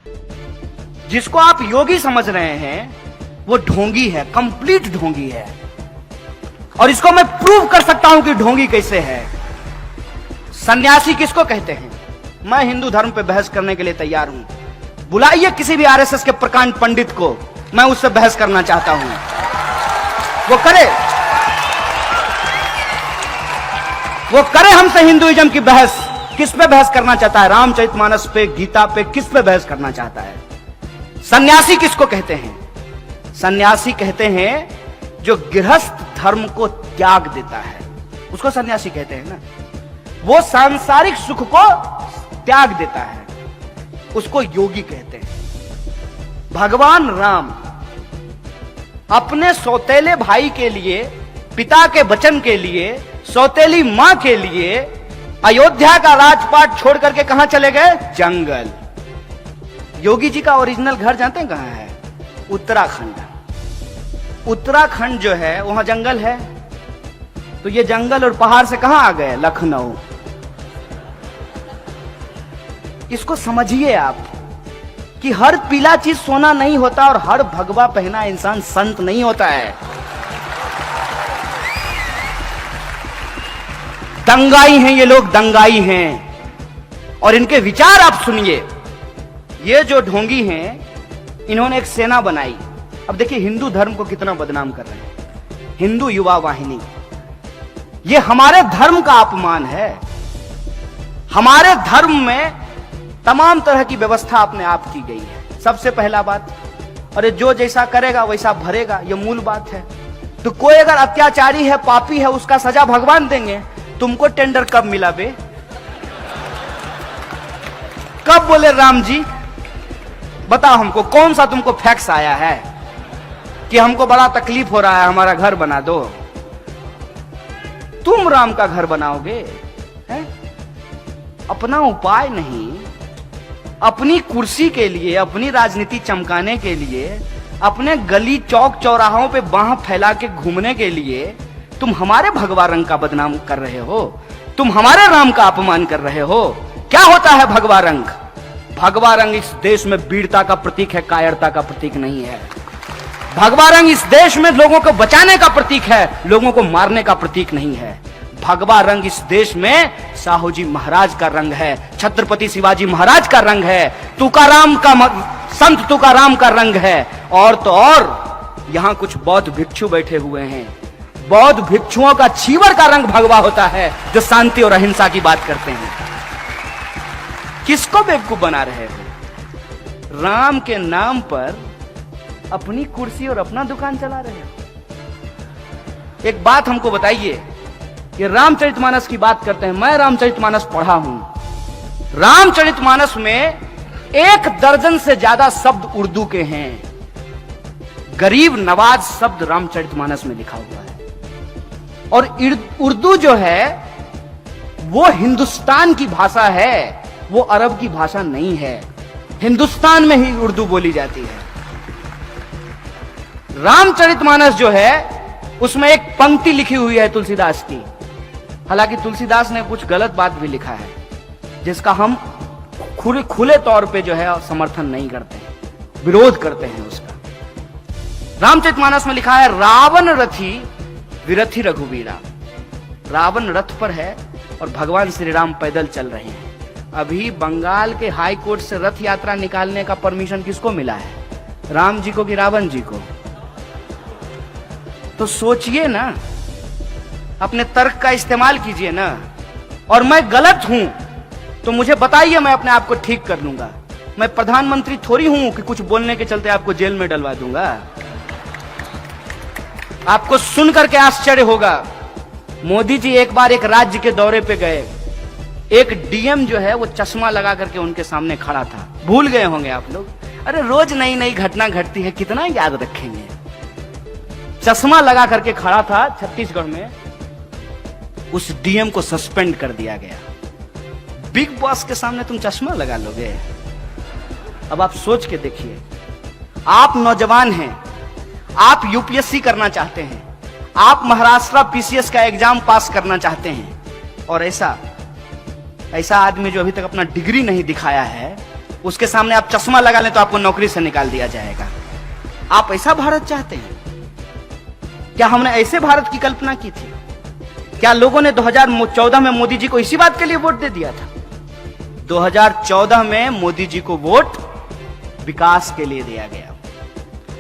जिसको आप योगी समझ रहे हैं वो ढोंगी है, कंप्लीट ढोंगी है। और इसको मैं प्रूव कर सकता हूं कि ढोंगी कैसे है। सन्यासी किसको कहते हैं? मैं हिंदू धर्म पे बहस करने के लिए तैयार हूं। बुलाइए किसी भी आरएसएस के प्रकांड पंडित को, मैं उससे बहस करना चाहता हूं, वो करे हमसे हिंदुइज्म की बहस। किस पे बहस करना चाहता है? रामचरितमानस पे, गीता पे, किस पे बहस करना चाहता है? सन्यासी किसको कहते हैं? सन्यासी कहते हैं जो गृहस्थ धर्म को त्याग देता है, उसको सन्यासी कहते हैं ना। वो सांसारिक सुख को त्याग देता है, उसको योगी कहते हैं। भगवान राम अपने सौतेले भाई के लिए, पिता के वचन के लिए, सौतेली मां के लिए अयोध्या का राजपाट छोड़ करके कहां चले गए? जंगल। योगी जी का ओरिजिनल घर जानते हैं कहां है? उत्तराखंड। उत्तराखंड जो है वहां जंगल है, तो ये जंगल और पहाड़ से कहां आ गए? लखनऊ। इसको समझिए आप कि हर पीला चीज सोना नहीं होता और हर भगवा पहना इंसान संत नहीं होता है। दंगाई हैं ये लोग, दंगाई हैं। और इनके विचार आप सुनिए। ये जो ढोंगी हैं, इन्होंने एक सेना बनाई। अब देखिए हिंदू धर्म को कितना बदनाम कर रहे हैं। हिंदू युवा वाहिनी, ये हमारे धर्म का अपमान है। हमारे धर्म में तमाम तरह की व्यवस्था अपने आप की गई है। सबसे पहला बात, अरे जो जैसा करेगा वैसा भरेगा, ये मूल बात है। तो कोई अगर अत्याचारी है, पापी है, उसका सजा भगवान देंगे। तुमको टेंडर कब मिला बे? कब बोले राम जी? बताओ हमको, कौन सा तुमको फैक्स आया है कि हमको बड़ा तकलीफ हो रहा है, हमारा घर बना दो? तुम राम का घर बनाओगे? है? अपना उपाय नहीं, अपनी कुर्सी के लिए, अपनी राजनीति चमकाने के लिए, अपने गली चौक चौराहों पे बाह फैला के घूमने के लिए तुम हमारे भगवा रंग का बदनाम कर रहे हो। तुम हमारे राम का अपमान कर रहे हो। क्या होता है भगवा रंग? भगवा रंग इस देश में वीरता का प्रतीक है, कायरता का प्रतीक नहीं है। भगवा रंग इस देश में लोगों को बचाने का प्रतीक है, लोगों को मारने का प्रतीक नहीं है। भगवा रंग इस देश में साहू जी महाराज का रंग है, छत्रपति शिवाजी महाराज का रंग है, तुकाराम का, संत तुकाराम का रंग है। और तो और यहां कुछ बौद्ध भिक्षु बैठे हुए हैं। बौद्ध भिक्षुओं का चीवर का रंग भगवा होता है, जो शांति और अहिंसा की बात करते हैं। किसको बेवकूफ बना रहे हो? राम के नाम पर अपनी कुर्सी और अपना दुकान चला रहे हो। एक बात हमको बताइए कि रामचरितमानस की बात करते हैं। मैं रामचरितमानस पढ़ा हूं। रामचरितमानस में 1 दर्जन से ज्यादा शब्द उर्दू के हैं। गरीब नवाज शब्द रामचरितमानस में लिखा हुआ है। और उर्दू जो है वो हिंदुस्तान की भाषा है, वो अरब की भाषा नहीं है। हिंदुस्तान में ही उर्दू बोली जाती है। रामचरितमानस जो है उसमें एक पंक्ति लिखी हुई है तुलसीदास की। हालांकि तुलसीदास ने कुछ गलत बात भी लिखा है, जिसका हम खुले तौर पे जो है समर्थन नहीं करते हैं, विरोध करते हैं उसका। रामचरितमानस में लिखा है, रावण रथी विरथी रघुवीरा। रावण रथ पर है और भगवान श्री राम पैदल चल रहे हैं। अभी बंगाल के हाई कोर्ट से रथ यात्रा निकालने का परमिशन किसको मिला है? राम जी को कि रावण जी को? तो सोचिए ना, अपने तर्क का इस्तेमाल कीजिए ना। और मैं गलत हूं तो मुझे बताइए, मैं अपने आप को ठीक कर लूंगा। मैं प्रधानमंत्री थोड़ी हूं कि कुछ बोलने के चलते आपको जेल में डलवा दूंगा। आपको सुन करके आश्चर्य होगा, मोदी जी एक बार एक राज्य के दौरे पे गए। एक डीएम जो है वो चश्मा लगा करके उनके सामने खड़ा था। भूल गए होंगे आप लोग। अरे रोज नई नई घटना घटती है, कितना याद रखेंगे। चश्मा लगा करके खड़ा था छत्तीसगढ़ में। उस डीएम को सस्पेंड कर दिया गया। बिग बॉस के सामने तुम चश्मा लगा लोगे? अब आप सोच के देखिए। आप नौजवान हैं, आप यूपीएससी करना चाहते हैं, आप महाराष्ट्र पीसीएस का एग्जाम पास करना चाहते हैं, और ऐसा आदमी जो अभी तक अपना डिग्री नहीं दिखाया है, उसके सामने आप चश्मा लगा लें तो आपको नौकरी से निकाल दिया जाएगा। आप ऐसा भारत चाहते हैं क्या? हमने ऐसे भारत की कल्पना की थी क्या? लोगों ने 2014 में मोदी जी को इसी बात के लिए वोट दे दिया था। 2014 में मोदी जी को वोट विकास के लिए दिया गया,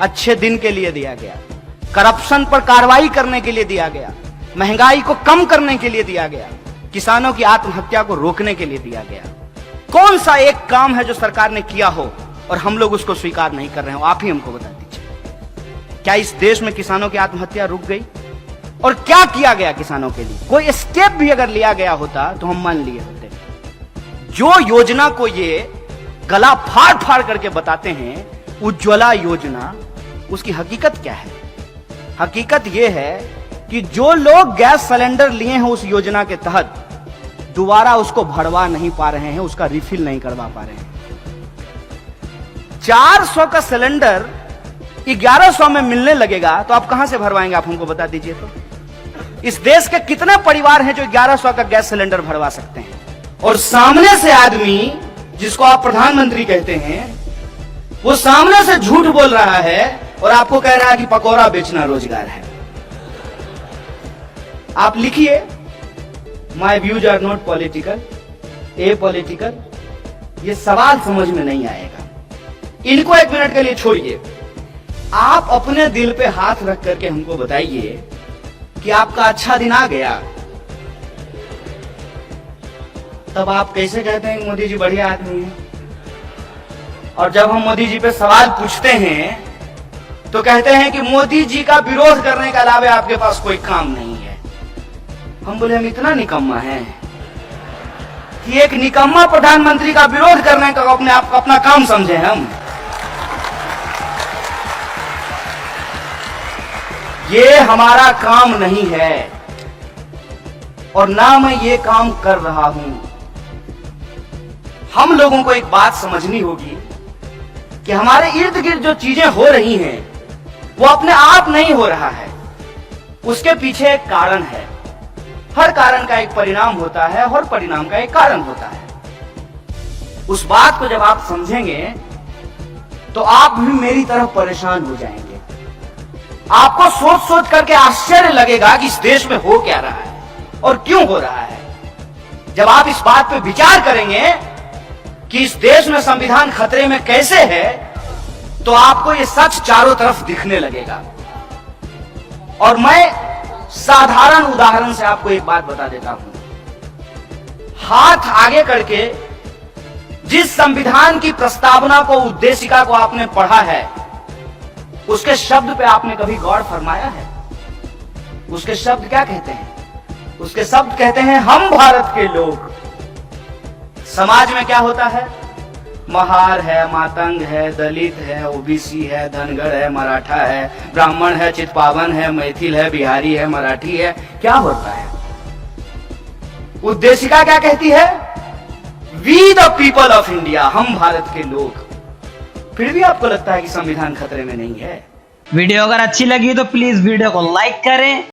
अच्छे दिन के लिए दिया गया, करप्शन पर कार्रवाई करने के लिए दिया गया, महंगाई को कम करने के लिए दिया गया, किसानों की आत्महत्या को रोकने के लिए दिया गया। कौन सा एक काम है जो सरकार ने किया हो और हम लोग उसको स्वीकार नहीं कर रहे हो? आप ही हमको बता दीजिए। क्या इस देश में किसानों की आत्महत्या रुक गई? और क्या किया गया किसानों के लिए? कोई स्टेप भी अगर लिया गया होता तो हम मान लिए होते। जो योजना को ये गला फाड़ फाड़ करके बताते हैं उज्ज्वला योजना, उसकी हकीकत क्या है? हकीकत यह है कि जो लोग गैस सिलेंडर लिए हैं उस योजना के तहत दोबारा उसको भरवा नहीं पा रहे हैं, उसका रिफिल नहीं करवा पा रहे हैं। 400 का सिलेंडर 1100 में मिलने लगेगा तो आप कहां से भरवाएंगे? आप हमको बता दीजिए। तो इस देश के कितने परिवार हैं जो 1100 का गैस सिलेंडर भरवा सकते हैं? और सामने से आदमी जिसको आप प्रधानमंत्री कहते हैं वो सामने से झूठ बोल रहा है और आपको कह रहा है कि पकौड़ा बेचना रोजगार है। आप लिखिए, my views are not political, a political. ये सवाल समझ में नहीं आएगा। इनको एक मिनट के लिए छोड़िए। आप अपने दिल पे हाथ रख करके हमको बताइए कि आपका अच्छा दिन आ गया, तब आप कैसे कहते हैं मोदी जी बढ़िया आदमी है? और जब हम मोदी जी पे सवाल पूछते हैं तो कहते हैं कि मोदी जी का विरोध करने के अलावा आपके पास कोई काम नहीं है। हम बोले हम इतना निकम्मा है कि एक निकम्मा प्रधानमंत्री का विरोध करने का अपने आप अपना काम समझे हम? ये हमारा काम नहीं है और ना मैं ये काम कर रहा हूं। हम लोगों को एक बात समझनी होगी कि हमारे इर्द गिर्द जो चीजें हो रही हैं वो अपने आप नहीं हो रहा है, उसके पीछे एक कारण है। हर कारण का एक परिणाम होता है, हर परिणाम का एक कारण होता है। उस बात को जब आप समझेंगे तो आप भी मेरी तरह परेशान हो जाएंगे। आपको सोच सोच करके आश्चर्य लगेगा कि इस देश में हो क्या रहा है और क्यों हो रहा है। जब आप इस बात पे विचार करेंगे कि इस देश में संविधान खतरे में कैसे है तो आपको ये सच चारों तरफ दिखने लगेगा। और मैं साधारण उदाहरण से आपको एक बात बता देता हूं। हाथ आगे करके जिस संविधान की प्रस्तावना को, उद्देशिका को आपने पढ़ा है, उसके शब्द पे आपने कभी गौर फरमाया है? उसके शब्द क्या कहते हैं? उसके शब्द कहते हैं हम भारत के लोग। समाज में क्या होता है? महार है, मातंग है, दलित है, ओबीसी है, धनगर है, मराठा है, ब्राह्मण है, चितपावन है, मैथिल है, बिहारी है, मराठी है। क्या होता है? उद्देशिका क्या कहती है? We the people of India, हम भारत के लोग। फिर भी आपको लगता है कि संविधान खतरे में नहीं है। वीडियो अगर अच्छी लगी तो प्लीज वीडियो को लाइक करें।